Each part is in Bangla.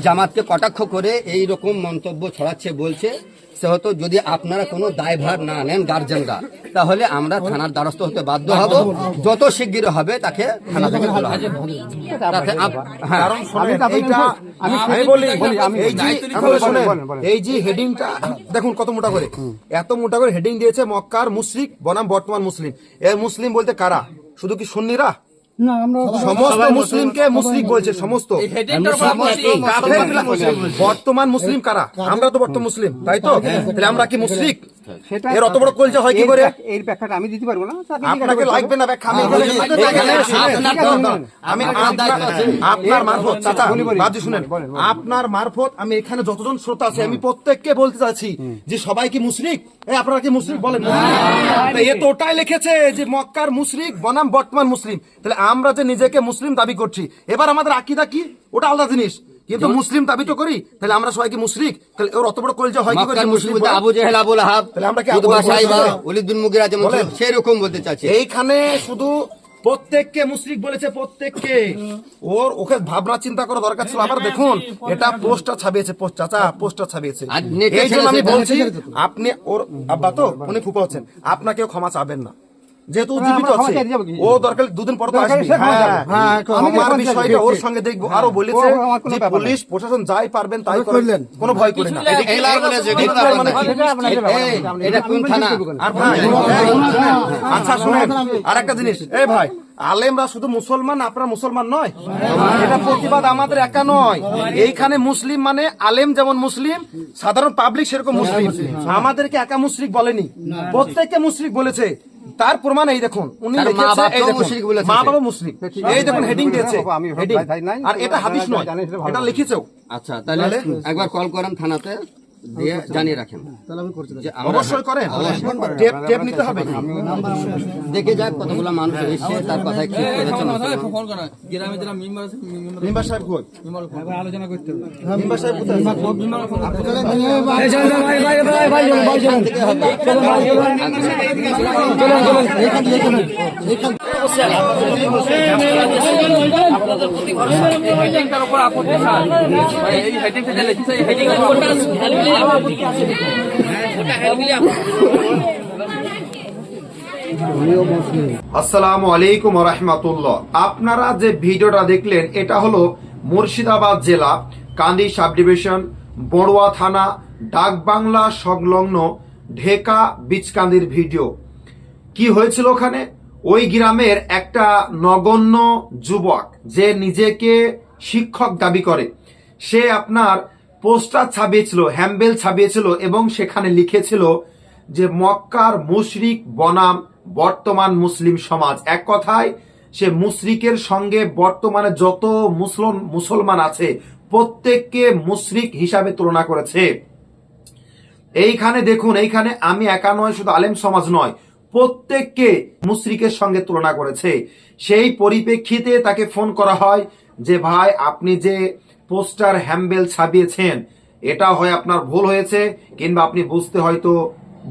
জামাতকে কটাক্ষ করে এই রকম মন্তব্য ছড়াচ্ছে বলছে, সেহেতু যদি আপনারা কোনো দায়ভার না নেন গার্জেনরা, তাহলে আমরা থানার দ্বারস্থ হতে বাধ্য হব। যত শিগগির হবে তাকে থানা থেকে তোলা হবে। এই যে হেডিংটা দেখুন কত মোটা করে, এত মোটা করে হেডিং দিয়েছে, মক্কার মুশরিক বনাম বর্তমান মুসলিম। এর মুসলিম বলতে কারা? শুধু কি সুন্নিরা? সমস্ত মুসলিমকে মুশরিক বলছে, সমস্ত বর্তমান মুসলিম কারা? আমরা তো বর্তমান মুসলিম, তাই তো? তাহলে আমরা কি মুশরিক? এর অত বড় কলজা হয় কি করে? এর ব্যাখ্যাটা আমি দিতে পারবো না, আপনাকে লাগবে না ব্যাখ্যা। আমি আপনার মারফত, চাচা বাদ শুনেন, আপনার মারফত আমি এখানে যতজন শ্রোতা আছে আমি প্রত্যেককে বলতে চাচ্ছি যে সবাই কি মুশরিক? আপনারা কি মুশরিক বলেন? এ তো ওটাই লিখেছে যে মক্কার মুশরিক বনাম বর্তমান মুসলিম। তাহলে আমরা যে নিজেকে মুসলিম দাবি করছি, এবার আমাদের আকীদা কি ওটা আলাদা জিনিস, কিন্তু মুসলিম দাবি তো করি। তাহলে আমরা সবাই কি মুশরিক? তাহলে ওর অত বড় কলজা হয় কি করে? মুসলিম বলতে আবু জেহেল, আবু লাহাব, তাহলে আমরা কি উতবা সাইবা, ওলীদ বিন মুগিরা যেমন সেই রকম বলতে চাচ্ছি। এইখানে শুধু প্রত্যেককে মুশরিক বলেছে, প্রত্যেককে। ওকে ভাবনা চিন্তা করা দরকার ছিল। আবার দেখুন এটা পোস্টার ছাপিয়েছে, চাচা পোস্টার ছাপিয়েছে। এই জন্য আমি বলছি, আপনি ওর আব্বা তো উনি ফুপা হচ্ছেন, আপনাকেও ক্ষমা চাবেন না, যেহেতু জীবিত আছে। ও দরকার দুদিন পর তো আসবে। আমার বিষয়টা ওর সঙ্গে দেখবো। আরো বলেছে যে পুলিশ প্রশাসন যাই পারবেন তাই করলেন, কোনো ভয় করি না। এটা কোন থানা? আর ভাই আচ্ছা শুনেন আর একটা জিনিস, এই ভাই আলেমরা শুধু মুসলমান, আপনারা মুসলমান নয়, এটা প্রতিবাদ আমাদের একা নয়। এইখানে মুসলিম মানে আলেম যেমন মুসলিম, সাধারণ পাবলিক সেরকম মুসলিম। আমাদেরকে একা মুশরিক বলেনি, প্রত্যেককে মুশরিক বলেছে। তার প্রমাণ এই দেখুন, উনি লিখেছে মা বাবা মুসলিম, এই দেখুন হেডিং দিয়েছে, আর এটা হাদিস নয়, এটা লিখেছেও। আচ্ছা তাহলে একবার কল করেন থানাতে, দিয়ে জানিয়ে রাখেন। অবশ্যই করেন, টেপ নিতে হবে। দেখে যাক কতগুলো মানুষ এসছে, তার কথায় কি করেছেন। মেম্বার সাহেব কই? আলোচনা করতে হবে। মেম্বার সাহেব কোথায়? আপনাদের প্রতি ভরসা, এই হেডিংটার উপর আপত্তি স্যার, এই হেডিংটা যে লিখেছে এই হেডিং এর উপর আসসালামু আলাইকুম ওয়া রাহমাতুল্লাহ। আপনারা যে ভিডিওটা দেখলেন এটা হলো মুর্শিদাবাদ জেলা কান্দি সাব ডিভিশন বড়ুয়া থানা ডাকবাংলা সংলগ্ন ঢেকা বীজকান্দির ভিডিও। কি হয়েছিল ওখানে? ওই গ্রামের একটা নগণ্য যুবক যে নিজেকে শিক্ষক দাবি করে, সে আপনার পোস্টার ছাপিয়েছিল, হ্যাম্বেল ছাপিয়েছিল এবং সেখানে লিখেছিল যে মক্কার মুশরিক বনাম বর্তমান মুসলিম সমাজ। এক কথায় সে মুশরিকের সঙ্গে বর্তমানে যত মুসলমান আছে প্রত্যেককে মুশরিক হিসাবে তুলনা করেছে। এইখানে দেখুন, এইখানে আমি একা নয়, শুধু আলেম সমাজ নয়, প্রত্যেককে মুশরিকের সঙ্গে তুলনা করেছে। সেই পরিপ্রেক্ষিতে তাকে ফোন করা হয় যে ভাই আপনি যে পোস্টার হ্যাম্বেল ছাপিয়েছেন এটা হয় আপনার ভুল হয়েছে, কিংবা আপনি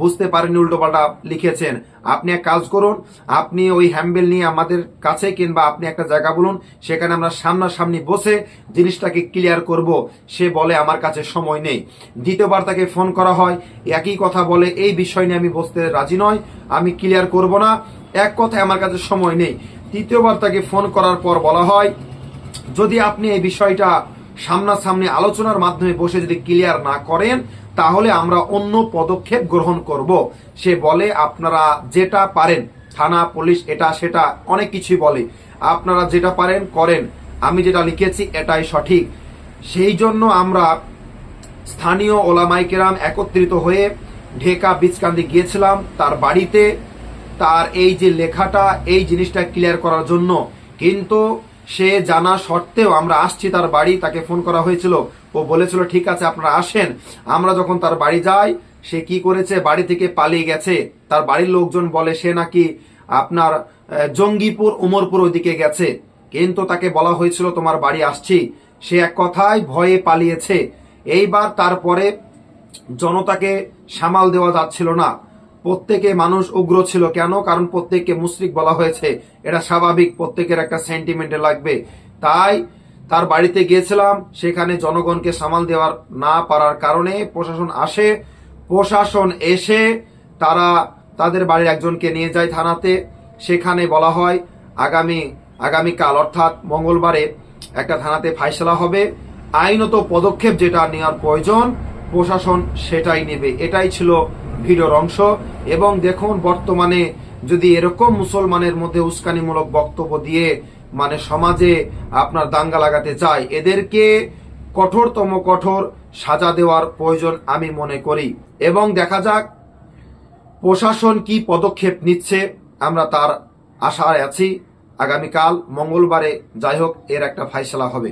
বুঝতে পারেননি, উল্টোপাল্টা লিখেছেন। আপনি এক কাজ করুন, আপনি ওই হ্যাম্বেল নিয়ে আমাদের কাছে কিংবা আপনি একটা জায়গা বলুন, সেখানে আমরা সামনাসামনি বসে জিনিসটাকে ক্লিয়ার করব। সে বলে আমার কাছে সময় নেই। দ্বিতীয়বার তাকে ফোন করা হয়, একই কথা বলে এই বিষয় নিয়ে আমি বসতে রাজি নয়, আমি ক্লিয়ার করব না, এক কথায় আমার কাছে সময় নেই। তৃতীয়বার তাকে ফোন করার পর বলা হয় যদি আপনি এই বিষয়টা সামনাসামনি আলোচনার মাধ্যমে বসে যদি ক্লিয়ার না করেন তাহলে আমরা অন্য পদক্ষেপ গ্রহণ করব। সে বলে আপনারা যেটা পারেন, থানা পুলিশ এটা সেটা অনেক কিছুই বলে, আপনারা যেটা পারেন করেন, আমি যেটা লিখেছি এটাই সঠিক। সেই জন্য আমরা স্থানীয় ওলামায়ে কেরাম একত্রিত হয়ে ঢেকা বীজকান্দি গিয়েছিলাম তার বাড়িতে, তার এই যে লেখাটা এই জিনিসটা ক্লিয়ার করার জন্য। কিন্তু সে জানা সত্ত্বেও আমরা আসছি তার বাড়ি, তাকে ফোন করা হয়েছিল, ও বলেছিল ঠিক আছে আপনারা আসেন। আমরা যখন তার বাড়ি যাই, সে কি করেছে, বাড়ি থেকে পালিয়ে গেছে। তার বাড়ির লোকজন বলে সে নাকি আপনার জঙ্গিপুর উমরপুর ওইদিকে গেছে, কিন্তু তাকে বলা হয়েছিল তোমার বাড়ি আসছি। সে এক কথায় ভয়ে পালিয়েছে। এইবার তারপরে জনতাকে সামাল দেওয়া যাচ্ছিল না, প্রত্যেকে মানুষ উগ্র ছিল। কেন? কারণ প্রত্যেককে মুশরিক বলা হয়েছে, এটা স্বাভাবিক, প্রত্যেকের একটা সেন্টিমেন্টে লাগবে। তাই তার বাড়িতে গিয়েছিলাম, সেখানে জনগণকে সামাল দেওয়ার না পারার কারণে প্রশাসন আসে। প্রশাসন এসে তাদের বাড়ির একজনকে নিয়ে যায় থানাতে। সেখানে বলা হয় আগামীকাল অর্থাৎ মঙ্গলবারে একটা থানাতে ফাইসলা হবে। আইনত পদক্ষেপ যেটা নেওয়ার প্রয়োজন প্রশাসন সেটাই নেবে। এটাই ছিল ভিডিওর অংশ। এবং দেখুন, বর্তমানে যদি এরকম মুসলমানের মধ্যে উস্কানিমূলক বক্তব্য দিয়ে সমাজে আপনার দাঙ্গা লাগাতে চায়, এদেরকে কঠোরতম কঠোর সাজা দেওয়ার প্রয়োজন আমি মনে করি। এবং দেখা যাক প্রশাসন কি পদক্ষেপ নিচ্ছে, আমরা তার আশায় আছি। আগামীকাল মঙ্গলবারে যাই হোক এর একটা ফাইসলা হবে।